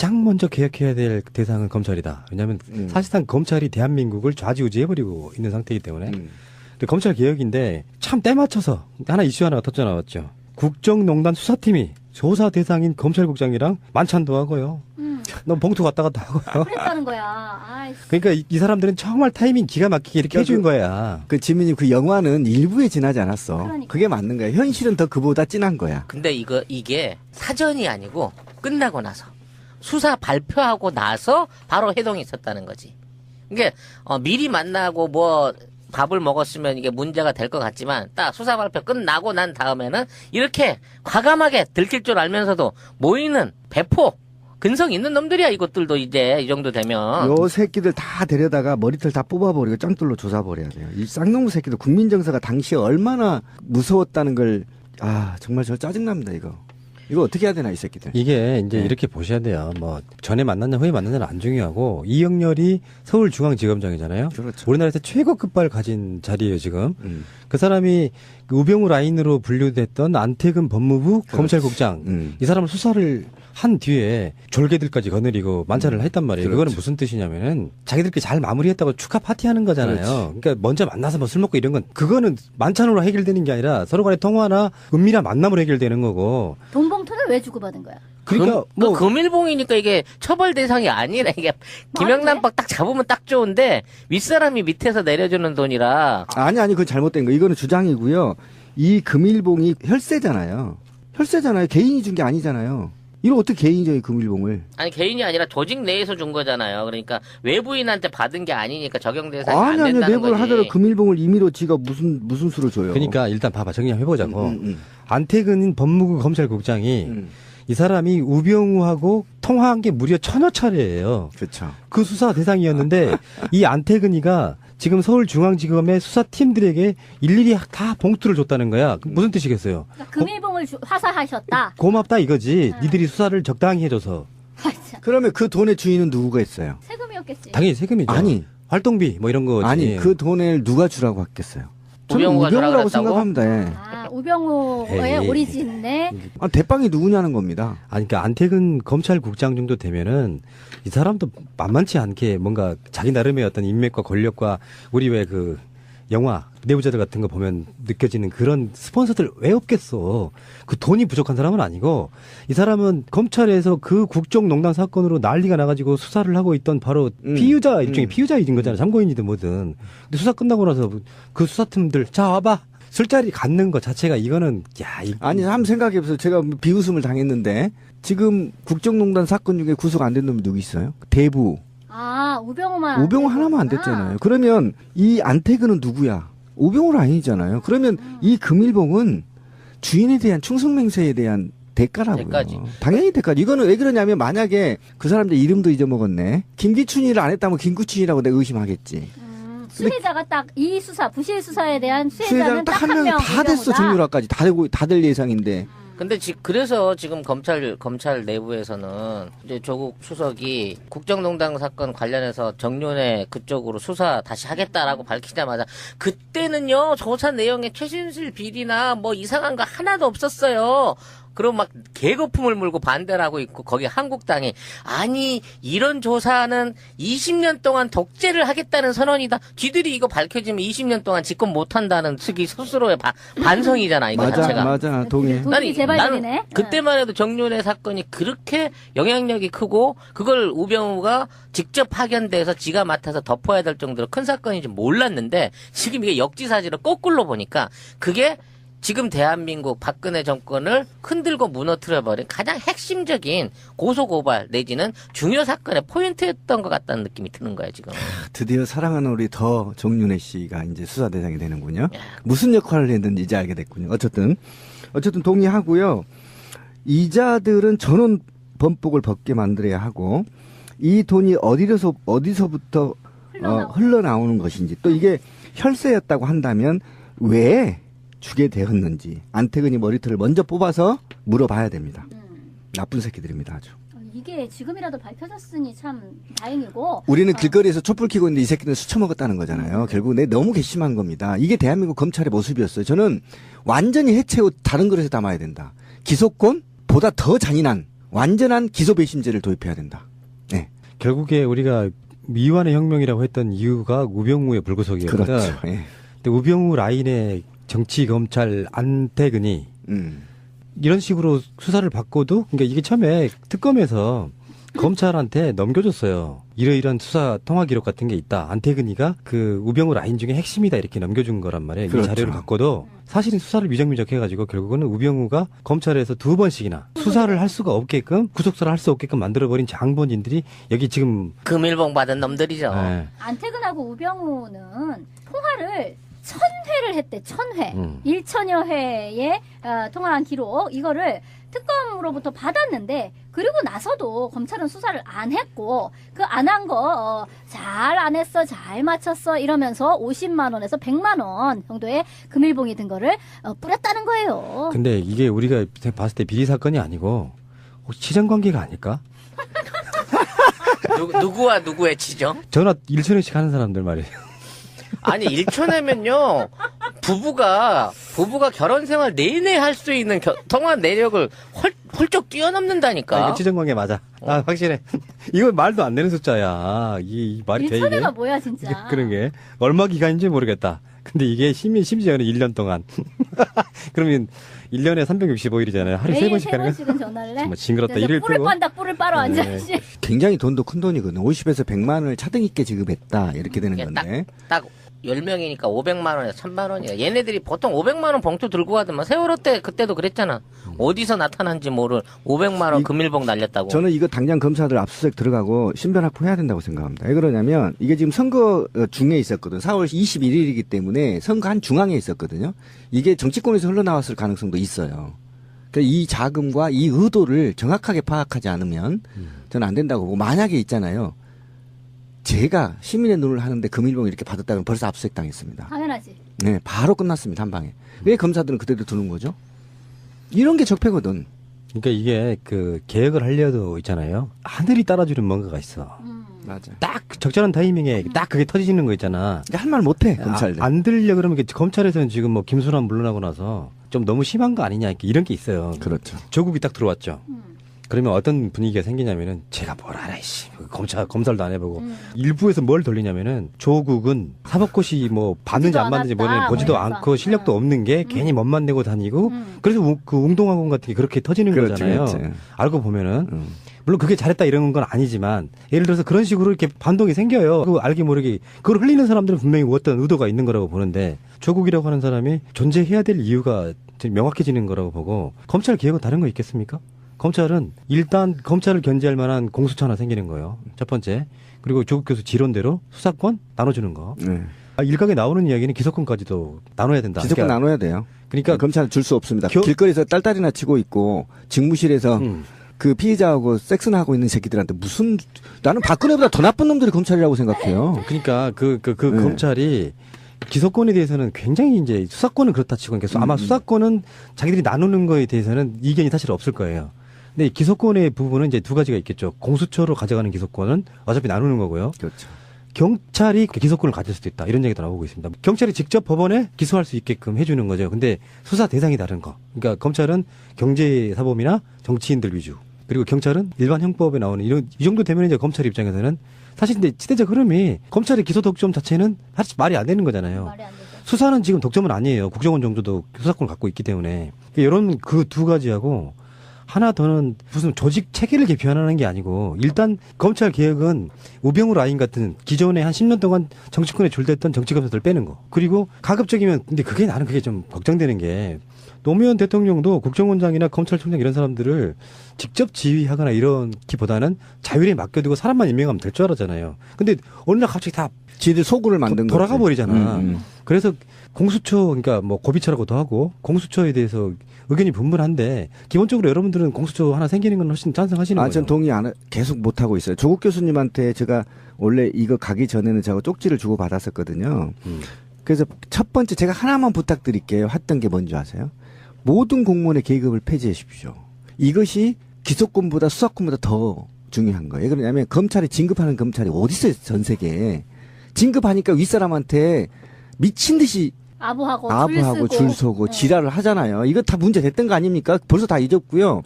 가장 먼저 개혁해야 될 대상은 검찰이다. 왜냐하면 사실상 검찰이 대한민국을 좌지우지해버리고 있는 상태이기 때문에. 근데 검찰 개혁인데 참 때 맞춰서 이슈 하나가 터져 나왔죠. 국정농단 수사팀이 조사 대상인 검찰국장이랑 만찬도 하고요. 너 봉투 갔다 갔다 하고요. 그랬다는 거야. 아이씨. 그러니까 이 사람들은 정말 타이밍 기가 막히게 이렇게 해준 거야. 그 지민님 그 영화는 일부에 지나지 않았어. 그러니까. 그게 맞는 거야. 현실은 더 그보다 진한 거야. 근데 이게 사전이 아니고 끝나고 나서 수사 발표하고 나서 바로 해동이 있었다는 거지. 이게 미리 만나고 뭐 밥을 먹었으면 이게 문제가 될 것 같지만 딱 수사 발표 끝나고 난 다음에는 이렇게 과감하게 들킬 줄 알면서도 모이는 배포 근성 있는 놈들이야. 이것들도 이제 이 정도 되면. 요 새끼들 다 데려다가 머리털 다 뽑아버리고 짱돌로 조사버려야 돼요. 이 쌍놈 새끼들 국민정서가 당시에 얼마나 무서웠다는 걸 정말 저 짜증납니다. 이거 어떻게 해야 되나 이 새끼들. 이게 이제 이렇게 보셔야 돼요. 뭐 전에 만났냐 후에 만났냐는 안 중요하고 이영렬이 서울중앙지검장이잖아요. 그렇죠. 우리나라에서 최고급발을 가진 자리예요 지금. 그 사람이 그 우병우 라인으로 분류됐던 안태근 법무부 검찰국장. 이 사람을 수사를 한 뒤에 졸개들까지 거느리고 만찬을 했단 말이에요. 그렇죠. 그거는 무슨 뜻이냐면은 자기들끼리 잘 마무리했다고 축하 파티하는 거잖아요. 그렇지. 그러니까 먼저 만나서 뭐 술 먹고 이런 건 그거는 만찬으로 해결되는 게 아니라 서로 간의 통화나 은밀한 만남으로 해결되는 거고. 돈 봉투는 왜 주고받은 거야? 그러니까 뭐 금일봉이니까 이게 처벌 대상이 아니라 이게 김영란법 딱 잡으면 딱 좋은데 윗사람이 밑에서 내려주는 돈이라. 아니 그건 잘못된 거. 이거는 주장이고요. 이 금일봉이 혈세잖아요. 개인이 준 게 아니잖아요. 이거 어떻게 개인이 줘요 금일봉을? 아니 개인이 아니라 조직 내에서 준 거잖아요. 그러니까 외부인한테 받은 게 아니니까 적용 대상이 안 된다는 거지. 내부를 하더라도 금일봉을 임의로 지가 무슨 수로 줘요? 그러니까 일단 봐봐 정리 한번 해보자고. 안태근 법무부 검찰국장이 이 사람이 우병우하고 통화한 게 무려 1000여 차례예요. 그렇죠. 그 수사 대상이었는데 이 안태근이가 지금 서울중앙지검의 수사팀들에게 일일이 다 봉투를 줬다는 거야. 무슨 뜻이겠어요? 그러니까 금일봉을 화사하셨다. 고맙다 이거지. 니들이 수사를 적당히 해줘서. 그러면 그 돈의 주인은 누구가 했어요? 세금이었겠지. 당연히 세금이죠. 아니. 활동비 뭐 이런 거지. 아니 그 돈을 누가 주라고 했겠어요? 저는 우병우가 주라고 우병우라고 했다고? 생각합니다. 예. 우병우의 에이. 오리진네. 대빵이 누구냐는 겁니다. 아니, 그러니까 안태근 검찰국장 정도 되면은 이 사람도 만만치 않게 뭔가 자기 나름의 어떤 인맥과 권력과 우리 왜 그 영화 내부자들 같은 거 보면 느껴지는 그런 스폰서들 왜 없겠어. 그 돈이 부족한 사람은 아니고 이 사람은 검찰에서 그 국정농단 사건으로 난리가 나가지고 수사를 하고 있던 바로 피의자 일종의 피의자인 거잖아. 참고인이든 뭐든. 근데 수사 끝나고 나서 그 수사팀들 자 와봐. 술자리 갖는 것 자체가 이거는 아니 한번 생각해보세요. 제가 비웃음을 당했는데 지금 국정농단 사건 중에 구속 안 된 놈이 누구 있어요? 대부. 우병우만. 우병우 하나만 안 됐잖아요. 그러면 이 안태근은 누구야? 우병우는 아니잖아요. 그러면 이 금일봉은 주인에 대한 충성맹세에 대한 대가라고요. 대가지. 당연히 대가지. 이거는 왜 그러냐면 만약에 그 사람들 이름도 잊어먹었네. 김기춘이를 안 했다면 김구춘이라고 내가 의심하겠지. 수혜자가 딱 이 수사 부실 수사에 대한 수혜자는 수혜자는 딱 딱 한 한 명 명. 다 됐어. 종류라까지 다될 예상인데. 근데 그래서 지금 검찰 내부에서는 이제 조국 수석이 국정농단 사건 관련해서 정윤회 그쪽으로 수사 다시 하겠다라고 밝히자마자 그때는요 조사 내용에 최순실 비리나 뭐 이상한 거 하나도 없었어요. 그럼 막 개거품을 물고 반대를 하고 있고 거기 한국당이 아니 이런 조사는 20년 동안 독재를 하겠다는 선언이다. 뒤들이 이거 밝혀지면 20년 동안 집권 못한다는 측이 스스로의 반성이잖아 이거 자체가. 맞아 동의해. 돈이 재발견이네. 나는 그때만 해도 정윤회 사건이 그렇게 영향력이 크고 그걸 우병우가 직접 파견돼서 지가 맡아서 덮어야 될 정도로 큰 사건인지 몰랐는데 지금 이게 역지사지로 거꾸로 보니까 그게 지금 대한민국 박근혜 정권을 흔들고 무너뜨려버린 가장 핵심적인 고소고발 내지는 중요 사건의 포인트였던 것 같다는 느낌이 드는 거야 지금. 드디어 사랑하는 우리 더 정윤혜 씨가 이제 수사 대상이 되는군요. 무슨 역할을 했는지 이제 알게 됐군요. 어쨌든 동의하고요. 이자들은 전원 범복을 벗게 만들어야 하고 이 돈이 어디서부터 흘러나오는 것인지 또 이게 혈세였다고 한다면 왜 주게 되었는지 안태근이 머리털을 먼저 뽑아서 물어봐야 됩니다. 나쁜 새끼들입니다 아주. 이게 지금이라도 밝혀졌으니 참 다행이고. 우리는 길거리에서 촛불 켜고 있는데 이 새끼는 술 처먹었다는 거잖아요. 결국 너무 괘씸한 겁니다. 이게 대한민국 검찰의 모습이었어요. 저는 완전히 해체하고 다른 그릇에 담아야 된다. 기소권보다 더 잔인한 완전한 기소 배심제를 도입해야 된다. 네. 결국에 우리가 미완의 혁명이라고 했던 이유가 우병우의 불구속이었거든. 그렇죠. 예. 근데 우병우 라인의 정치 검찰 안태근이 이런 식으로 수사를 받고도, 그러니까 이게 처음에 특검에서 검찰한테 넘겨줬어요. 이러이러한 수사 통화 기록 같은 게 있다. 안태근이가 그 우병우 라인 중에 핵심이다 이렇게 넘겨준 거란 말이에요. 그렇죠. 이 자료를 갖고도 사실은 수사를 미적미적해가지고 결국은 우병우가 검찰에서 2번씩이나 수사를 할 수가 없게끔, 구속사를 할 수 없게끔 만들어버린 장본인들이 여기 지금 금일봉 받은 놈들이죠. 네. 안태근하고 우병우는 통화를 1000회를 했대. 1000회. 1000여 회의 통화한 기록 이거를 특검으로부터 받았는데, 그리고 나서도 검찰은 수사를 안 했고, 그 안 한 거 잘 안 했어, 잘 맞췄어 이러면서 50만 원에서 100만 원 정도의 금일봉이 든 거를 뿌렸다는 거예요. 근데 이게 우리가 봤을 때 비리 사건이 아니고 혹시 치정 관계가 아닐까? 누구와 누구의 지정? 전화 1,000원씩 하는 사람들 말이에요. 아니 1천회면요 부부가 결혼 생활 내내 할 수 있는 통화 내력을 훌쩍 뛰어넘는다니까. 이게 치정 관계 맞아. 아, 확실해. 이거 말도 안 되는 숫자야. 이 말이 돼, 이게? 1천회가 뭐야 진짜. 그런 게 얼마 기간인지 모르겠다. 근데 이게 심지어는 1년 동안. 그러면 1년에 365일이잖아요. 하루에 매일 3번씩 가는 거. 3번씩은 전화를 해. 정말 징그럽다. 그래서 일을 뿔을 빼고. 빤다, 뿔을 빨아 네. 앉아있지. 굉장히 돈도 큰 돈이거든요. 50에서 100만 원을 차등 있게 지급했다. 이렇게 되는 이게 건데. 딱 10명이니까 500만 원에서 1000만 원이야. 얘네들이 보통 500만 원 봉투 들고 가더만. 세월호 때 그때도 그랬잖아. 어디서 나타난지 모를 500만 원 금일봉 날렸다고. 저는 이거 당장 검사들 압수수색 들어가고 신변 확보해야 된다고 생각합니다. 왜 그러냐면 이게 지금 선거 중에 있었거든. 4월 21일이기 때문에 선거 한 중앙에 있었거든요. 이게 정치권에서 흘러나왔을 가능성도 있어요. 그러니까 이 자금과 이 의도를 정확하게 파악하지 않으면 저는 안 된다고 보고, 만약에 있잖아요. 제가 시민의 눈을 하는데 금일봉 이렇게 받았다면 벌써 압수수색 당했습니다. 당연하지. 네, 바로 끝났습니다. 한 방에. 왜 검사들은 그대로 두는 거죠? 이런 게 적폐거든. 그러니까 이게 그 개혁을 하려도 있잖아요. 하늘이 따라주는 뭔가가 있어. 맞아. 딱 적절한 타이밍에 딱 그게 터지는 거 있잖아. 할 말 못해 검찰들. 안 들려 그러면 검찰에서는 지금 뭐 김순환 물러나고 나서 좀 너무 심한 거 아니냐 이런 게 있어요. 그렇죠. 조국이 딱 들어왔죠. 그러면 어떤 분위기가 생기냐면은 제가 뭘 알아 이씨 검사도 안 해보고 일부에서 뭘 돌리냐면은 조국은 사법고시 뭐 받는지 안 받는지 않았다, 보지도 뭐 이래서. 않고 실력도 없는 게 괜히 멋만 내고 다니고 그래서 그 웅동학원 같은 게 그렇게 터지는 그렇죠, 거잖아요. 그렇죠. 알고 보면은 물론 그게 잘했다 이런 건 아니지만 예를 들어서 그런 식으로 이렇게 반동이 생겨요. 그 알게 모르게 그걸 흘리는 사람들은 분명히 어떤 의도가 있는 거라고 보는데 조국이라고 하는 사람이 존재해야 될 이유가 명확해지는 거라고 보고 검찰 개혁은 다른 거 있겠습니까? 검찰은 일단 검찰을 견제할 만한 공수처 하나 생기는 거예요. 첫 번째. 그리고 조국 교수 지론대로 수사권 나눠주는 거. 네. 일각에 나오는 이야기는 기소권까지도 나눠야 된다. 기소권 나눠야 돼요. 그러니까 검찰은 줄 수 없습니다. 길거리에서 딸딸이나 치고 있고 직무실에서 그 피의자하고 섹스나 하고 있는 새끼들한테 무슨, 나는 박근혜보다 더 나쁜 놈들이 검찰이라고 생각해요. 그러니까 검찰이 기소권에 대해서는 굉장히 이제 수사권은 그렇다 치고 그러니까 아마 수사권은 자기들이 나누는 거에 대해서는 이견이 사실 없을 거예요. 근데 기소권의 부분은 이제 두 가지가 있겠죠. 공수처로 가져가는 기소권은 어차피 나누는 거고요. 그렇죠. 경찰이 기소권을 가질 수도 있다. 이런 얘기도 나오고 있습니다. 경찰이 직접 법원에 기소할 수 있게끔 해주는 거죠. 근데 수사 대상이 다른 거. 그러니까 검찰은 경제사범이나 정치인들 위주. 그리고 경찰은 일반 형법에 나오는 이 정도 되면 이제 검찰 입장에서는 사실 근데 시대적 흐름이 검찰의 기소 독점 자체는 사실 말이 안 되는 거잖아요. 말이 안 되죠. 수사는 지금 독점은 아니에요. 국정원 정도도 수사권을 갖고 있기 때문에. 이런 그 두 가지하고 하나 더는 무슨 조직 체계를 개편하는 게 아니고 일단 검찰 개혁은 우병우 라인 같은 기존에 한 10년 동안 정치권에 졸됐던 정치검사들 빼는 거. 그리고 가급적이면 근데 나는 그게 좀 걱정되는 게 노무현 대통령도 국정원장이나 검찰총장 이런 사람들을 직접 지휘하거나 이런기보다는 자율에 맡겨두고 사람만 임명하면 될 줄 알았잖아요. 근데 어느 날 갑자기 다 지들 소구를 만든 거지. 돌아가 버리잖아. 그래서 공수처, 그러니까 뭐 고비처라고도 하고 공수처에 대해서 의견이 분분한데 기본적으로 여러분들은 공수처 하나 생기는 건 훨씬 찬성하시는 거예요. 전 동의 안, 계속 못 하고 있어요. 조국 교수님한테 제가 원래 이거 가기 전에는 제가 쪽지를 주고 받았었거든요. 그래서 첫 번째 제가 하나만 부탁드릴게요. 했던 게 뭔지 아세요? 모든 공무원의 계급을 폐지해 주십시오. 이것이 기소권보다 수사권보다 더 중요한 거예요. 그러냐면 검찰이 진급하는 검찰이 어디 있어요, 전 세계에. 진급하니까 윗사람한테 미친 듯이 아부하고 줄 서고 지랄을 하잖아요. 이거 다 문제 됐던 거 아닙니까? 벌써 다 잊었고요.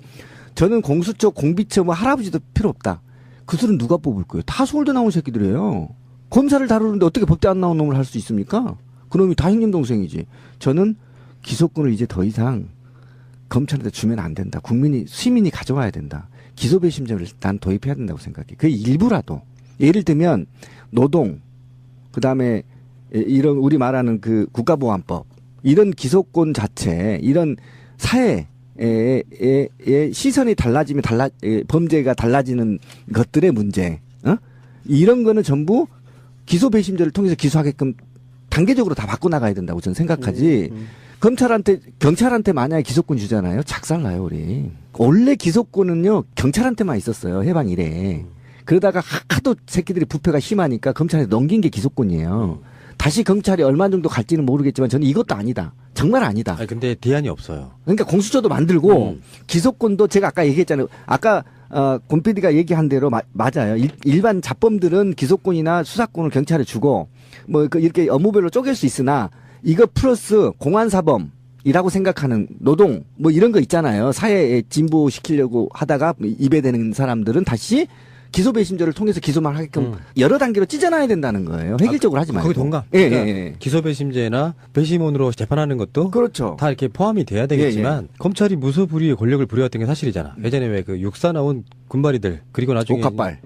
저는 공수처, 공비처 뭐 할아버지도 필요 없다. 그 수는 누가 뽑을 거예요? 다 서울대 나온 새끼들이에요. 검사를 다루는데 어떻게 법대 안 나온 놈을 할 수 있습니까? 그놈이 다 형님 동생이지. 저는 기소권을 이제 더 이상 검찰한테 주면 안 된다. 시민이 가져와야 된다. 기소배심제를 난 도입해야 된다고 생각해. 그 일부라도. 예를 들면 노동, 그다음에 이런 우리 말하는 그 국가보안법, 이런 기소권 자체, 이런 사회의 시선이 달라지면 범죄가 달라지는 것들의 문제, 이런 거는 전부 기소배심제를 통해서 기소하게끔 단계적으로 다 바꿔 나가야 된다고 저는 생각하지. 경찰한테 만약에 기소권 주잖아요. 작살나요, 우리. 원래 기소권은요, 경찰한테만 있었어요. 해방 이래. 그러다가 하도 새끼들이 부패가 심하니까 검찰에 넘긴 게 기소권이에요. 다시 경찰이 얼마 정도 갈지는 모르겠지만 저는 이것도 아니다. 정말 아니다. 아니, 근데 대안이 없어요. 그러니까 공수처도 만들고 기소권도 제가 아까 얘기했잖아요. 아까 권 PD가 얘기한 대로 맞아요. 일반 자범들은 기소권이나 수사권을 경찰에 주고 뭐 이렇게 업무별로 쪼갤 수 있으나 이거 플러스 공안사범이라고 생각하는 노동 뭐 이런 거 있잖아요. 사회에 진보시키려고 하다가 입에대는 사람들은 다시 기소배심제를 통해서 기소만 하게끔 여러 단계로 찢어놔야 된다는 거예요. 획일적으로 하지 말고. 거기 동감. 예, 그러니까 예. 기소배심제나 배심원으로 재판하는 것도 그렇죠. 다 이렇게 포함이 돼야 되겠지만 검찰이 무소불위의 권력을 부려왔던 게 사실이잖아. 예전에 왜 그 육사 나온 군바리들 그리고 나중에 옥합발.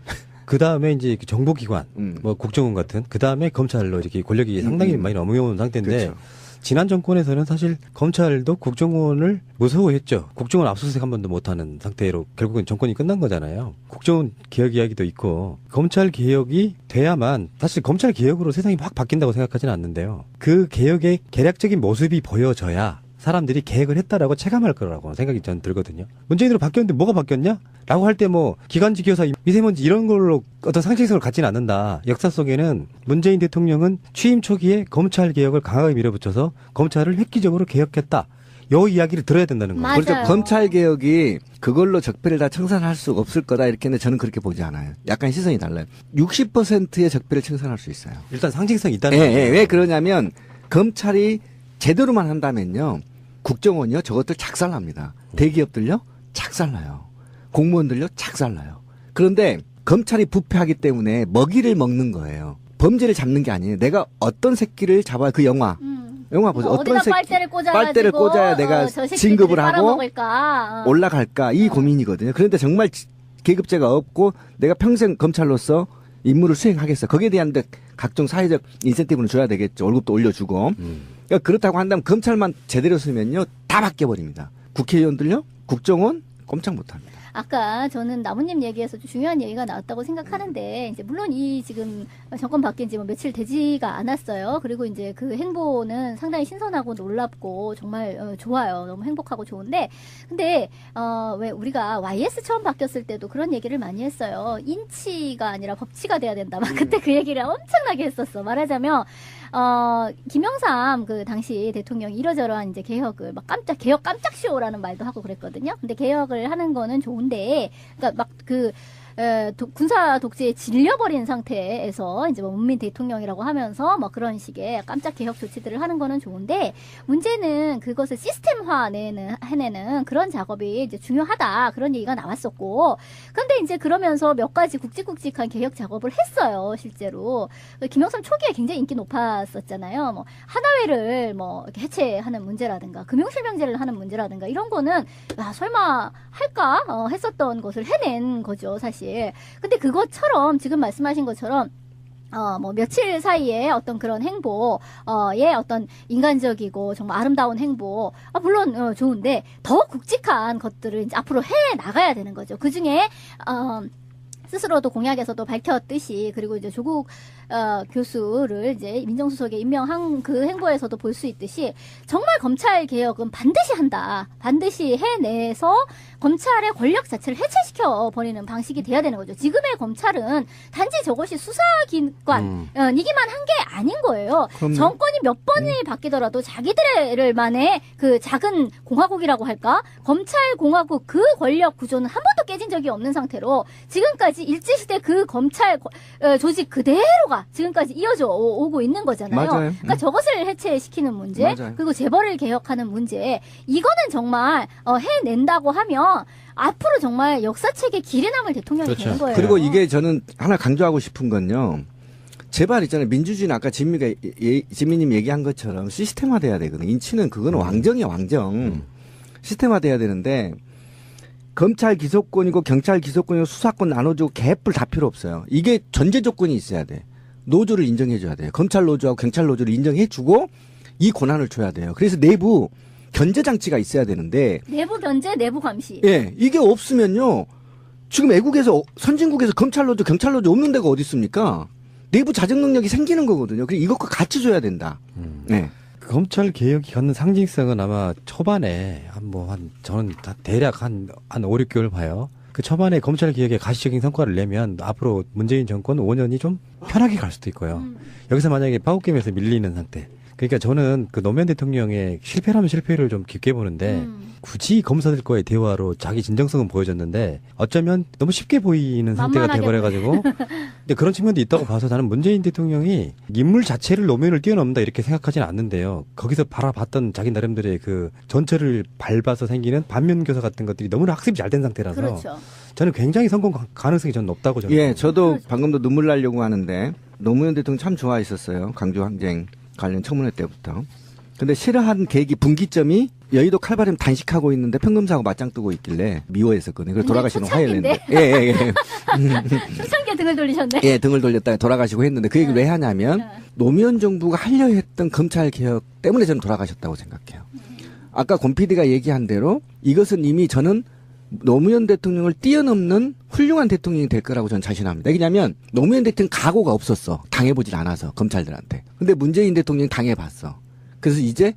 그 다음에 이제 정보기관, 뭐 국정원 같은 그 다음에 검찰로 이렇게 권력이 상당히 많이 넘어온 상태인데. 그렇죠. 지난 정권에서는 사실 검찰도 국정원을 무서워했죠. 국정원 압수수색 한 번도 못하는 상태로 결국은 정권이 끝난 거잖아요. 국정원 개혁 이야기도 있고 검찰 개혁이 돼야만 사실 검찰 개혁으로 세상이 확 바뀐다고 생각하지는 않는데요. 그 개혁의 개략적인 모습이 보여져야 사람들이 계획을 했다라고 체감할 거라고 생각이 전 들거든요. 문재인으로 바뀌었는데 뭐가 바뀌었냐? 라고 할 때 뭐 기관지 기여사 미세먼지 이런 걸로 어떤 상징성을 갖지는 않는다. 역사 속에는 문재인 대통령은 취임 초기에 검찰 개혁을 강하게 밀어붙여서 검찰을 획기적으로 개혁했다. 요 이야기를 들어야 된다는 거예요. 맞아요. 그렇죠. 검찰 개혁이 그걸로 적폐를 다 청산할 수 없을 거다 이렇게 했는데 저는 그렇게 보지 않아요. 약간 시선이 달라요. 60%의 적폐를 청산할 수 있어요. 일단 상징성이 있다는 예, 거예요. 예. 왜 그러냐면 검찰이 제대로만 한다면요. 국정원이요. 저것들 작살납니다. 대기업들요. 작살나요. 공무원들요. 작살나요. 그런데 검찰이 부패하기 때문에 먹이를 먹는 거예요. 범죄를 잡는 게 아니에요. 내가 어떤 새끼를 잡아야 그 영화 보죠. 어디다 빨대를 꽂아야 내가 진급을 하고 빨아먹을까? 올라갈까 이 고민이거든요. 그런데 정말 계급제가 없고 내가 평생 검찰로서 임무를 수행하겠어. 거기에 대한 각종 사회적 인센티브는 줘야 되겠죠. 월급도 올려주고. 그러니까 그렇다고 한다면 검찰만 제대로 쓰면요 다 바뀌어버립니다. 국회의원들요, 국정원 꼼짝 못합니다. 아까 저는 나무님 얘기에서 중요한 얘기가 나왔다고 생각하는데 이제 물론 이 지금 정권 바뀐 지 뭐 며칠 되지가 않았어요. 그리고 이제 그 행보는 상당히 신선하고 놀랍고 정말 좋아요. 너무 행복하고 좋은데 근데 왜 우리가 YS 처음 바뀌었을 때도 그런 얘기를 많이 했어요. 인치가 아니라 법치가 돼야 된다. 막 그때 그 얘기를 엄청나게 했었어. 말하자면 김영삼 그 당시 대통령이 이러저러한 이제 개혁을 막 개혁 깜짝쇼라는 말도 하고 그랬거든요. 근데 개혁을 하는 거는 좋은데, 그러니까 막 군사 독재에 질려버린 상태에서 이제 뭐 문민 대통령이라고 하면서 뭐 그런 식의 깜짝 개혁 조치들을 하는 거는 좋은데 문제는 그것을 시스템화 해내는 그런 작업이 이제 중요하다 그런 얘기가 나왔었고 그런데 이제 그러면서 몇 가지 굵직굵직한 개혁 작업을 했어요 실제로 김영삼 초기에 굉장히 인기 높았었잖아요. 뭐 하나회를 뭐 이렇게 해체하는 문제라든가 금융실명제를 하는 문제라든가 이런 거는 야 설마 할까 했었던 것을 해낸 거죠 사실. 근데 그것처럼 지금 말씀하신 것처럼 뭐 며칠 사이에 어떤 그런 행보의 어떤 인간적이고 정말 아름다운 행보 물론 좋은데 더 굵직한 것들을 이제 앞으로 해 나가야 되는 거죠. 그 중에 스스로도 공약에서도 밝혔듯이 그리고 이제 조국 교수를 이제 민정수석에 임명한 그 행보에서도 볼 수 있듯이 정말 검찰 개혁은 반드시 한다. 반드시 해내서 검찰의 권력 자체를 해체시켜 버리는 방식이 돼야 되는 거죠. 지금의 검찰은 단지 저것이 수사기관이기만 한 게 아닌 거예요. 그럼요. 정권이 몇 번이 바뀌더라도 자기들만의 그 작은 공화국이라고 할까? 검찰 공화국 그 권력 구조는 한 번도 깨진 적이 없는 상태로 지금까지 일제시대 그 검찰 조직 그대로가 제도가 지금까지 이어져 오고 있는 거잖아요. 맞아요. 그러니까 저것을 해체시키는 문제, 맞아요. 그리고 재벌을 개혁하는 문제, 이거는 정말 해낸다고 하면 앞으로 정말 역사책에 길에 남을 대통령이 그렇죠. 되는 거예요. 그리고 이게 저는 하나 강조하고 싶은 건요. 제발 있잖아요. 민주주의는 아까 진미님 얘기한 것처럼 시스템화돼야 되거든요. 인치는 그거는 왕정이야, 왕정. 시스템화돼야 되는데 검찰 기소권이고 경찰 기소권이고 수사권 나눠주고 개뿔 다 필요 없어요. 이게 전제 조건이 있어야 돼. 노조를 인정해줘야 돼요. 검찰 노조하고 경찰 노조를 인정해주고 이 권한을 줘야 돼요. 그래서 내부 견제 장치가 있어야 되는데 내부 견제, 내부 감시. 예, 이게 없으면요. 지금 애국에서 선진국에서 검찰 노조, 경찰 노조 없는 데가 어디 있습니까? 내부 자정 능력이 생기는 거거든요. 그래서 이것과 같이 줘야 된다. 네. 검찰 개혁이 갖는 상징성은 아마 초반에 저는 대략 한 5, 6개월 봐요. 그 초반에 검찰 개혁에 가시적인 성과를 내면 앞으로 문재인 정권 5년이 좀 편하게 갈 수도 있고요. 여기서 만약에 파국게임에서 밀리는 상태. 그러니까 저는 그 노무현 대통령의 실패라면 실패를 좀 깊게 보는데 굳이 검사들과의 대화로 자기 진정성은 보여줬는데 어쩌면 너무 쉽게 보이는 상태가 만만하게 돼버려가지고 근데 그런 측면도 있다고 봐서 나는 문재인 대통령이 인물 자체를 노무현을 뛰어넘는다 이렇게 생각하지는 않는데요. 거기서 바라봤던 자기 나름대로의 그 전철을 밟아서 생기는 반면교사 같은 것들이 너무나 학습이 잘 된 상태라서 그렇죠. 저는 굉장히 성공 가능성이 저는 높다고 저는 예, 저도 그렇죠. 방금도 눈물 나려고 하는데 노무현 대통령 참 좋아했었어요. 강조 항쟁 관련 청문회 때부터. 근데 싫어한 계기 분기점이 여의도 칼바람 단식하고 있는데 평검사하고 맞짱 뜨고 있길래 미워했었거든요. 그래서 돌아가시는 화해를 했는데. 예. 초창기에 등을 돌리셨네. 예, 등을 돌렸다가 돌아가시고 했는데 그 얘기를 왜 하냐면 노무현 정부가 하려 했던 검찰 개혁 때문에 저는 돌아가셨다고 생각해요. 아까 권 PD가 얘기한 대로 이것은 이미 저는 노무현 대통령을 뛰어넘는 훌륭한 대통령이 될 거라고 저는 자신합니다. 왜냐하면 노무현 대통령 각오가 없었어. 당해보질 않아서 검찰들한테. 근데 문재인 대통령이 당해봤어. 그래서 이제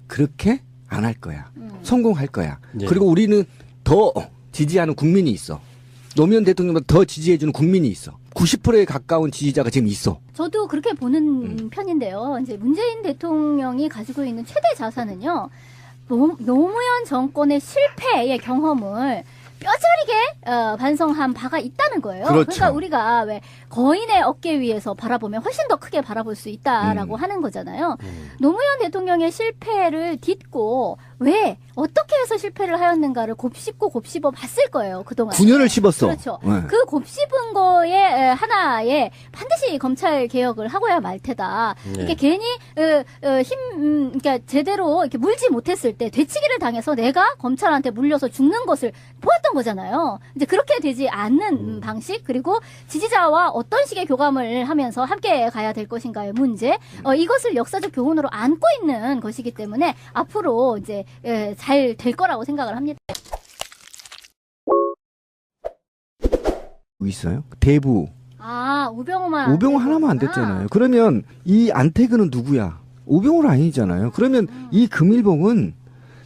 그렇게 안 할 거야. 성공할 거야. 예. 그리고 우리는 더 지지하는 국민이 있어. 노무현 대통령보다 더 지지해주는 국민이 있어. 90%에 가까운 지지자가 지금 있어. 저도 그렇게 보는 편인데요. 이제 문재인 대통령이 가지고 있는 최대 자산은요. 노무현 정권의 실패의 경험을 뼈저리게 반성한 바가 있다는 거예요. 그렇죠. 그러니까 우리가 왜 거인의 어깨 위에서 바라보면 훨씬 더 크게 바라볼 수 있다라고 하는 거잖아요. 노무현 대통령의 실패를 딛고 왜 어떻게 해서 실패를 하였는가를 곱씹어 봤을 거예요. 그동안. 9년을 씹었어. 그렇죠. 네. 그 곱씹은 거에 하나에 반드시 검찰 개혁을 하고야 말 테다. 이게 괜히 그러니까 제대로 이렇게 물지 못했을 때 되치기를 당해서 내가 검찰한테 물려서 죽는 것을 보았던 거잖아요. 이제 그렇게 되지 않는 방식 그리고 지지자와 어떤 식의 교감을 하면서 함께 가야 될 것인가의 문제 이것을 역사적 교훈으로 안고 있는 것이기 때문에 앞으로 이제 잘 될 거라고 생각을 합니다. 있어요? 대부. 우병우만. 우병우 하나만 안 됐잖아요. 그러면 이 안태근은 누구야? 우병우는 아니잖아요. 그러면 이 금일봉은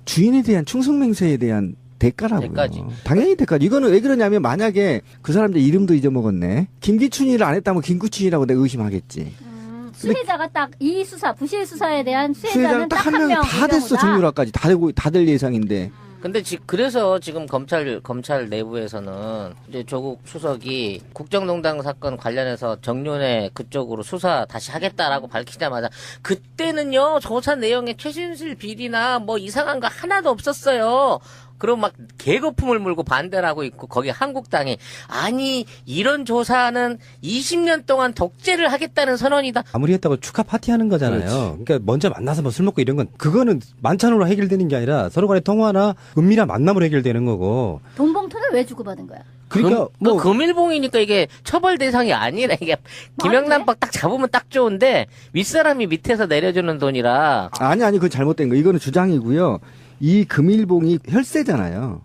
주인에 대한 충성맹세에 대한 대가라고요. 대가지. 당연히 대가지. 이거는 왜 그러냐면 만약에 그 사람들 이름도 잊어먹었네. 김기춘이를 안 했다면 김구춘이라고 내가 의심하겠지. 수혜자가 딱 이 수사 부실 수사에 대한 수혜자는 수혜자는 딱 딱 한 한 명 명. 다 됐어. 정유라까지 다 될 예상인데. 근데 그래서 지금 검찰 내부에서는 이제 조국 수석이 국정농단 사건 관련해서 정윤회 그쪽으로 수사 다시 하겠다라고 밝히자마자 그때는요 조사 내용에 최순실 비리나 뭐 이상한 거 하나도 없었어요. 그럼 막 개거품을 물고 반대를 하고 있고 거기 한국당이 아니 이런 조사는 20년 동안 독재를 하겠다는 선언이다. 아무리 했다고 축하 파티하는 거잖아요. 그러니까 먼저 만나서 뭐 술 먹고 이런 건 그거는 만찬으로 해결되는 게 아니라 서로 간의 통화나 은밀한 만남으로 해결되는 거고. 돈봉투는 왜 주고받은 거야? 그러니까 뭐 금일봉이니까 이게 처벌 대상이 아니라 이게 김영란법 딱 잡으면 딱 좋은데 윗사람이 밑에서 내려주는 돈이라. 아니 그건 잘못된 거. 이거는 주장이고요. 이 금일봉이 혈세잖아요.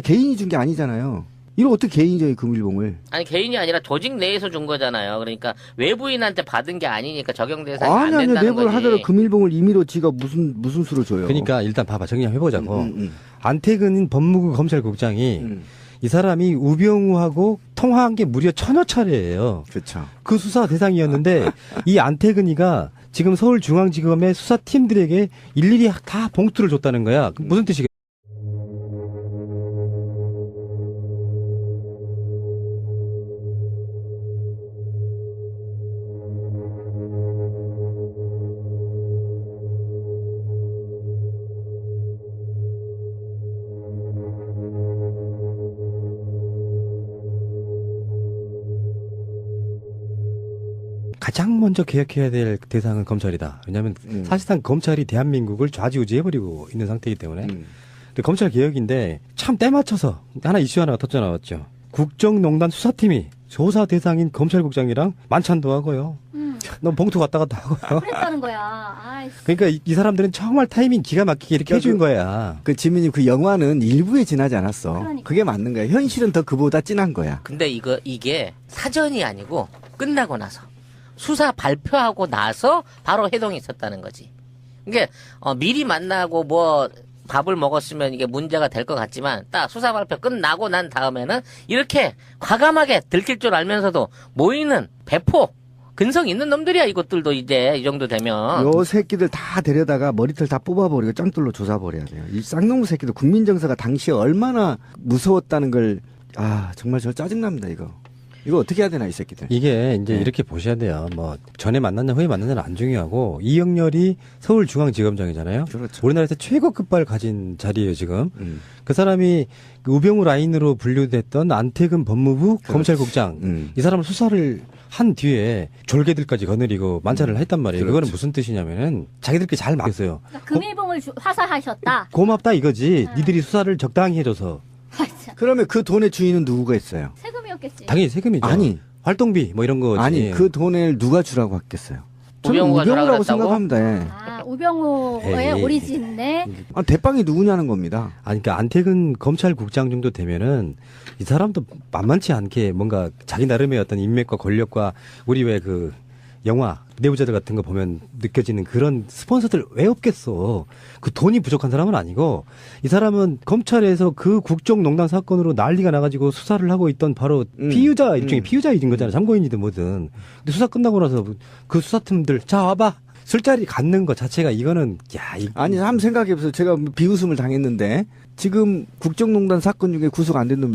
개인이 준 게 아니잖아요. 이거 어떻게 개인이 줘, 이 금일봉을? 아니 개인이 아니라 조직 내에서 준 거잖아요. 그러니까 외부인한테 받은 게 아니니까 적용 대상이 안 아니 된다는 내부를 거지. 하더라도 금일봉을 임의로 지가 무슨 수로 줘요? 그러니까 일단 봐봐 정리 한번 해보자고. 안태근 법무부 검찰국장이 이 사람이 우병우하고 통화한 게 무려 1000여 차례예요. 그렇죠. 그 수사 대상이었는데 이 안태근이가 지금 서울중앙지검의 수사팀들에게 일일이 다 봉투를 줬다는 거야. 무슨 뜻이겠어? 가장 먼저 개혁해야 될 대상은 검찰이다. 왜냐하면 사실상 검찰이 대한민국을 좌지우지해버리고 있는 상태이기 때문에. 근데 검찰 개혁인데 참 때 맞춰서 이슈 하나가 터져 나왔죠. 국정농단 수사팀이 조사 대상인 검찰국장이랑 만찬도 하고요. 너무 봉투 왔다 갔다 하고요. 그랬다는 거야. 아이씨. 그러니까 이 사람들은 정말 타이밍 기가 막히게 이렇게 해준 거야. 그 지민님 그 영화는 일부에 지나지 않았어. 그러니까. 그게 맞는 거야. 현실은 더 그보다 진한 거야. 근데 이게 사전이 아니고 끝나고 나서 수사 발표하고 나서 바로 해동이 있었다는 거지. 이게 미리 만나고 뭐 밥을 먹었으면 이게 문제가 될 것 같지만 딱 수사 발표 끝나고 난 다음에는 이렇게 과감하게 들킬 줄 알면서도 모이는 배포 근성 있는 놈들이야. 이것들도 이제 이 정도 되면. 요 새끼들 다 데려다가 머리털 다 뽑아버리고 짱돌로 조사버려야 돼요. 이 쌍놈 새끼들 국민정서가 당시에 얼마나 무서웠다는 걸 정말 저 짜증납니다. 이거 어떻게 해야 되나 이 새끼들. 이게 이제 이렇게 보셔야 돼요. 뭐 전에 만났냐 후에 만났냐는 안 중요하고 이영렬이 서울중앙지검장이잖아요. 그렇죠. 우리나라에서 최고급발 가진 자리예요 지금. 그 사람이 그 우병우 라인으로 분류됐던 안태근 법무부 검찰국장. 이 사람을 수사를 한 뒤에 졸개들까지 거느리고 만찬을 했단 말이에요. 그렇죠. 그거는 무슨 뜻이냐면은 자기들끼리 잘 막혔어요. 그러니까 금일봉을 화사하셨다. 고맙다 이거지. 니들이 수사를 적당히 해줘서. 아, 참. 그러면 그 돈의 주인은 누구가 있어요? 세금이었겠지. 당연히 세금이죠. 아니. 활동비 뭐 이런 거지. 아니 그 돈을 누가 주라고 했겠어요? 저는 우병우가 주라고 우병우라고 했다고? 생각합니다. 예. 우병우의 에이. 오리진네. 대빵이 누구냐는 겁니다. 아니, 그러니까 안태근 검찰국장 정도 되면은 이 사람도 만만치 않게 뭔가 자기 나름의 어떤 인맥과 권력과 우리 왜 그 영화 내부자들 같은 거 보면 느껴지는 그런 스폰서들 왜 없겠어. 그 돈이 부족한 사람은 아니고 이 사람은 검찰에서 그 국정농단 사건으로 난리가 나가지고 수사를 하고 있던 바로 피의자 일종의 피의자인 거잖아. 참고인이든 뭐든. 근데 수사 끝나고 나서 그 수사팀들 자 와봐. 술자리 갖는 것 자체가 이거는 아니 한번 생각해보세요. 제가 비웃음을 당했는데 지금 국정농단 사건 중에 구속 안 된 놈이